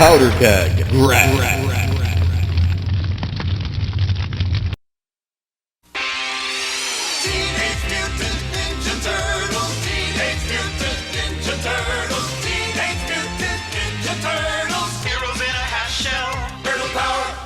Powder Keg Greg. Teenage Mutant Ninja Turtles, Teenage Mutant Ninja Turtles, Teenage Mutant Ninja Turtles, heroes in a half shell, turtle power.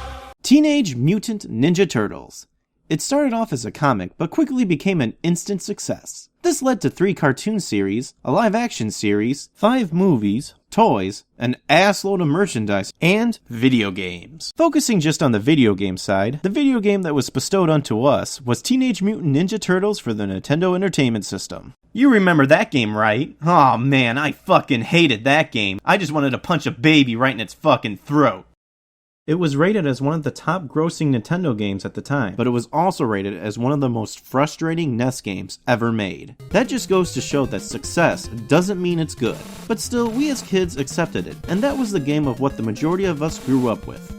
Teenage Mutant Ninja Turtles. It started off as a comic, but quickly became an instant success. This led to 3 cartoon series, a live-action series, 5 movies, toys, an assload of merchandise, and video games. Focusing just on the video game side, the video game that was bestowed unto us was Teenage Mutant Ninja Turtles for the Nintendo Entertainment System. You remember that game, right? Aw man, I fucking hated that game. I just wanted to punch a baby right in its fucking throat. It was rated as one of the top grossing Nintendo games at the time, but it was also rated as one of the most frustrating NES games ever made. That just goes to show that success doesn't mean it's good, but still we as kids accepted it, and that was the game of what the majority of us grew up with.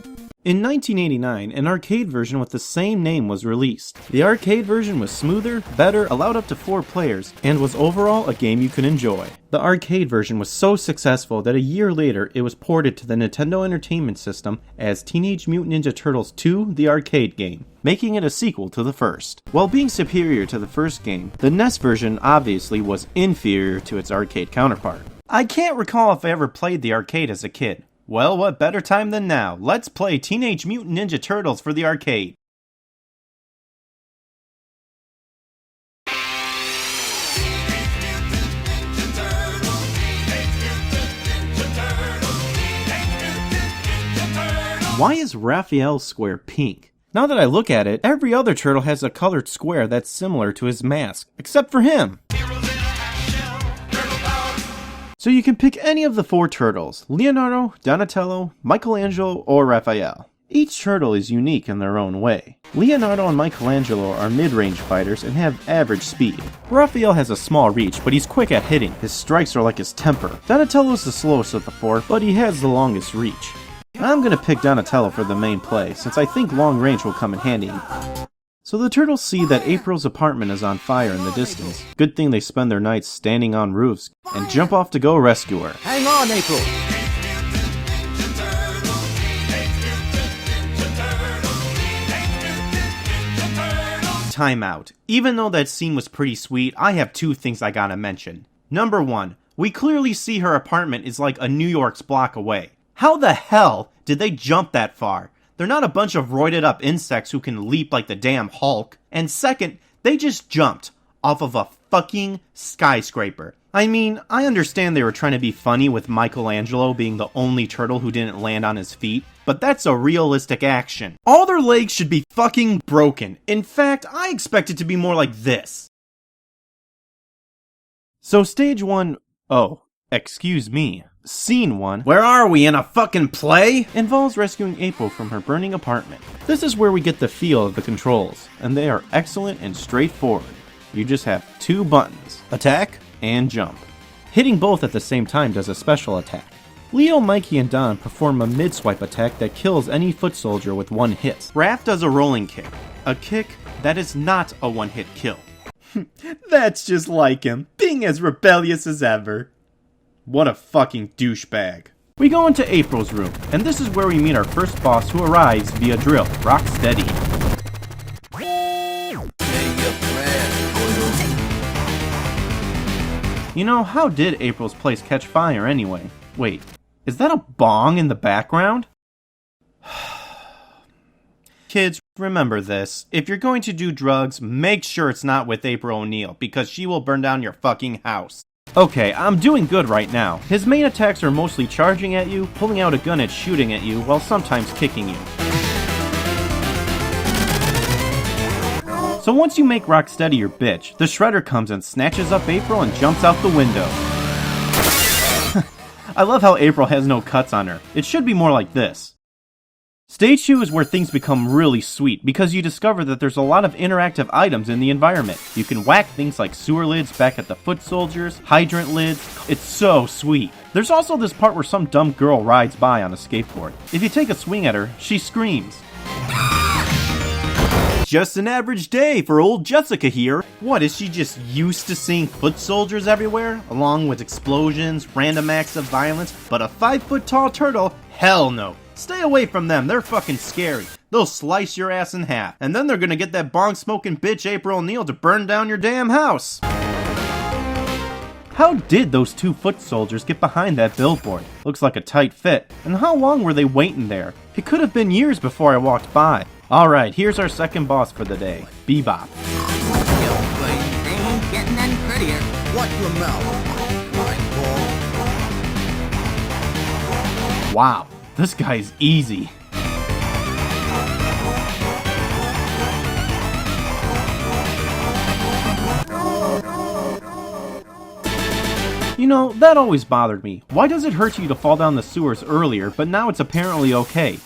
In 1989, an arcade version with the same name was released. The arcade version was smoother, better, allowed up to 4 players, and was overall a game you could enjoy. The arcade version was so successful that a year later it was ported to the Nintendo Entertainment System as Teenage Mutant Ninja Turtles 2: The Arcade Game, making it a sequel to the first. While being superior to the first game, the NES version obviously was inferior to its arcade counterpart. I can't recall if I ever played the arcade as a kid. Well, what better time than now? Let's play Teenage Mutant Ninja Turtles for the arcade. Why is Raphael's square pink? Now that I look at it, every other turtle has a colored square that's similar to his mask, except for him. So you can pick any of the 4 turtles, Leonardo, Donatello, Michelangelo, or Raphael. Each turtle is unique in their own way. Leonardo and Michelangelo are mid-range fighters and have average speed. Raphael has a small reach, but he's quick at hitting. His strikes are like his temper. Donatello is the slowest of the 4, but he has the longest reach. I'm gonna pick Donatello for the main play, since I think long range will come in handy. So the turtles see that April's apartment is on fire in the distance. Good thing they spend their nights standing on roofs and jump off to go rescue her. Hang on, April! Time out. Even though that scene was pretty sweet, I have 2 things I gotta mention. Number 1, we clearly see her apartment is like a New York's block away. How the hell did they jump that far? They're not a bunch of roided up insects who can leap like the damn Hulk. And second, they just jumped off of a fucking skyscraper. I mean, I understand they were trying to be funny with Michelangelo being the only turtle who didn't land on his feet, but that's a realistic action. All their legs should be fucking broken. In fact, I expect it to be more like this. So stage 1, excuse me. Scene 1, where are we, in a fucking play? Involves rescuing April from her burning apartment. This is where we get the feel of the controls, and they are excellent and straightforward. You just have 2 buttons, attack and jump. Hitting both at the same time does a special attack. Leo, Mikey, and Don perform a mid-swipe attack that kills any foot soldier with 1 hit. Raph does a rolling kick, a kick that is not a 1-hit kill. That's just like him, being as rebellious as ever. What a fucking douchebag. We go into April's room, and this is where we meet our first boss who arrives via drill, Rocksteady. You know, how did April's place catch fire anyway? Wait, is that a bong in the background? Kids, remember this. If you're going to do drugs, make sure it's not with April O'Neil, because she will burn down your fucking house. Okay, I'm doing good right now. His main attacks are mostly charging at you, pulling out a gun and shooting at you, while sometimes kicking you. So once you make Rocksteady your bitch, the Shredder comes and snatches up April and jumps out the window. I love how April has no cuts on her. It should be more like this. Stage 2 is where things become really sweet, because you discover that there's a lot of interactive items in the environment. You can whack things like sewer lids back at the foot soldiers, hydrant lids. It's so sweet. There's also this part where some dumb girl rides by on a skateboard. If you take a swing at her, she screams. Just an average day for old Jessica here. What, is she just used to seeing foot soldiers everywhere, along with explosions, random acts of violence, but a 5-foot-tall turtle Hell no. Stay away from them, they're fucking scary. They'll slice your ass in half, and then they're gonna get that bong-smoking bitch April O'Neil to burn down your damn house. How did those 2 foot soldiers get behind that billboard? Looks like a tight fit. And how long were they waiting there? It could have been years before I walked by. Alright, here's our second boss for the day, Bebop. Things getting any prettier. Watch your mouth, mindful. Wow, this guy's easy. You know, that always bothered me. Why does it hurt you to fall down the sewers earlier, but now it's apparently okay?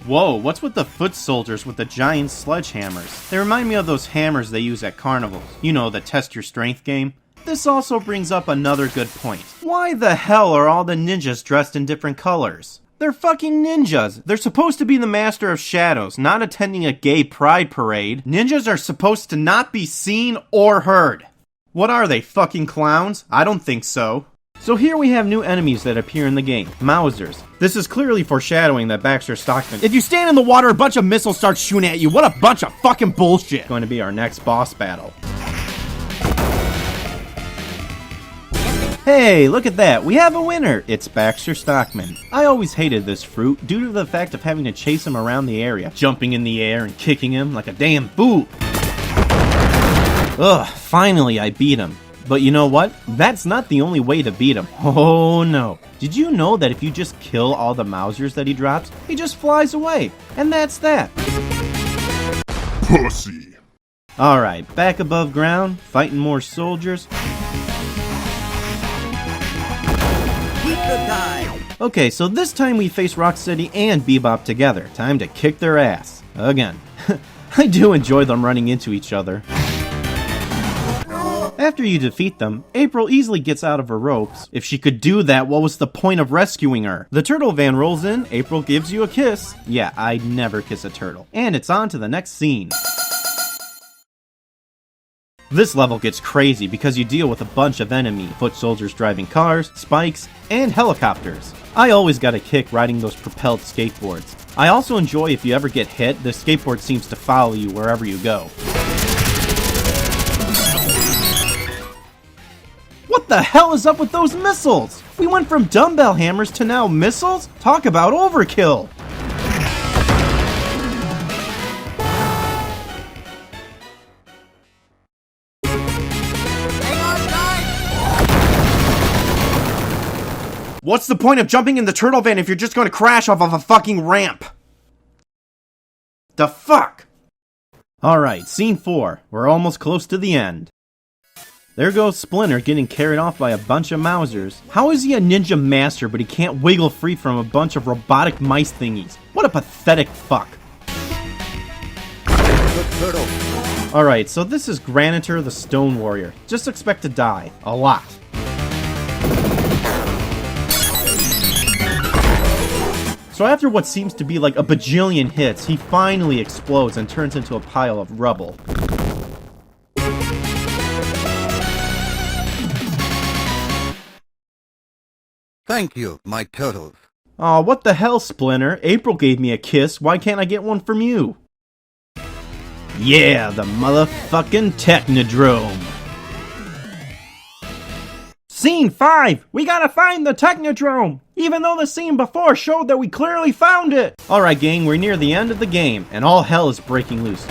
Whoa, what's with the foot soldiers with the giant sledgehammers? They remind me of those hammers they use at carnivals. You know, the test your strength game. This also brings up another good point. Why the hell are all the ninjas dressed in different colors? They're fucking ninjas. They're supposed to be the master of shadows, not attending a gay pride parade. Ninjas are supposed to not be seen or heard. What are they, fucking clowns? I don't think so. So here we have new enemies that appear in the game, Mousers. This is clearly foreshadowing that Baxter Stockman. If you stand in the water, a bunch of missiles start shooting at you. What a bunch of fucking bullshit. Going to be our next boss battle. Hey, look at that. We have a winner. It's Baxter Stockman. I always hated this fruit due to the fact of having to chase him around the area, jumping in the air and kicking him like a damn fool. Ugh, finally I beat him. But you know what? That's not the only way to beat him. Oh no. Did you know that if you just kill all the Mousers that he drops, he just flies away? And that's that. Pussy. Alright, back above ground, fighting more soldiers. Keep the dive. Okay, so this time we face Rocksteady and Bebop together. Time to kick their ass. Again. I do enjoy them running into each other. After you defeat them, April easily gets out of her ropes. If she could do that, what was the point of rescuing her? The turtle van rolls in, April gives you a kiss. Yeah, I'd never kiss a turtle. And it's on to the next scene. This level gets crazy because you deal with a bunch of enemy foot soldiers driving cars, spikes, and helicopters. I always got a kick riding those propelled skateboards. I also enjoy if you ever get hit, the skateboard seems to follow you wherever you go. What the hell is up with those missiles? We went from dumbbell hammers to now missiles? Talk about overkill! Hang on, guys! What's the point of jumping in the turtle van if you're just going to crash off of a fucking ramp? The fuck? Alright, scene 4. We're almost close to the end. There goes Splinter getting carried off by a bunch of Mousers. How is he a ninja master but he can't wiggle free from a bunch of robotic mice thingies? What a pathetic fuck. Good turtle. Alright, so this is Granitor the Stone Warrior. Just expect to die. A lot. So after what seems to be like a bajillion hits, he finally explodes and turns into a pile of rubble. Thank you, my turtles. Aw, what the hell, Splinter? April gave me a kiss, why can't I get one from you? Yeah, the motherfucking Technodrome. Scene 5! We gotta find the Technodrome! Even though the scene before showed that we clearly found it! Alright gang, we're near the end of the game, and all hell is breaking loose.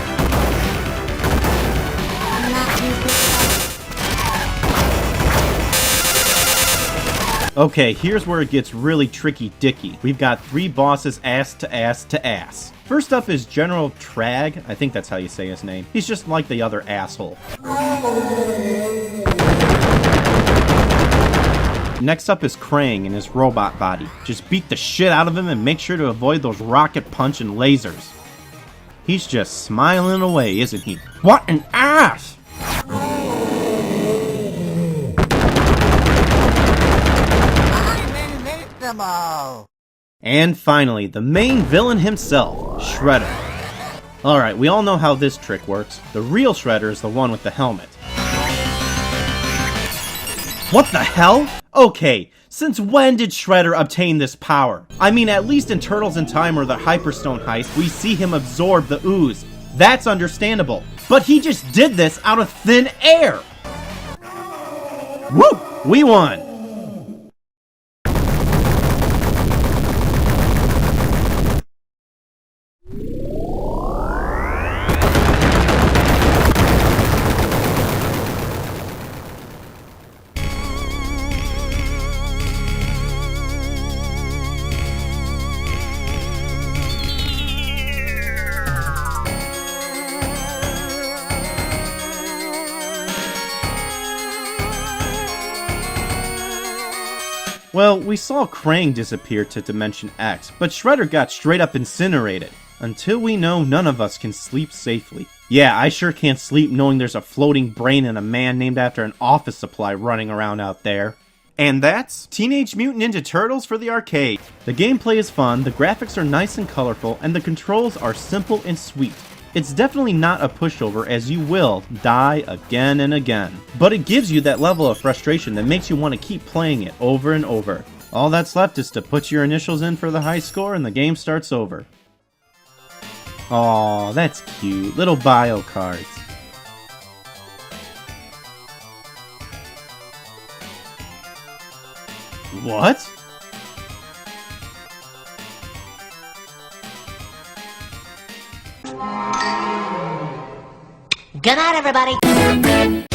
Okay, here's where it gets really tricky dicky. We've got 3 bosses ass to ass to ass. First up is General Trag, I think that's how you say his name. He's just like the other asshole. Next up is Krang in his robot body. Just beat the shit out of him and make sure to avoid those rocket punch and lasers. He's just smiling away, isn't he? What an ass! I'm invincible! And finally, the main villain himself, Shredder. Alright, we all know how this trick works. The real Shredder is the one with the helmet. What the hell? Okay, Since when did Shredder obtain this power? I mean, at least in Turtles in Time or the Hyperstone heist, we see him absorb the ooze. That's understandable. But he just did this out of thin air! Woo! We won! Well, we saw Krang disappear to Dimension X, but Shredder got straight up incinerated. Until we know, none of us can sleep safely. Yeah, I sure can't sleep knowing there's a floating brain and a man named after an office supply running around out there. And that's Teenage Mutant Ninja Turtles for the arcade. The gameplay is fun, the graphics are nice and colorful, and the controls are simple and sweet. It's definitely not a pushover, as you will die again and again. But it gives you that level of frustration that makes you want to keep playing it over and over. All that's left is to put your initials in for the high score and the game starts over. Aw, that's cute. Little bio cards. What? Good night, everybody.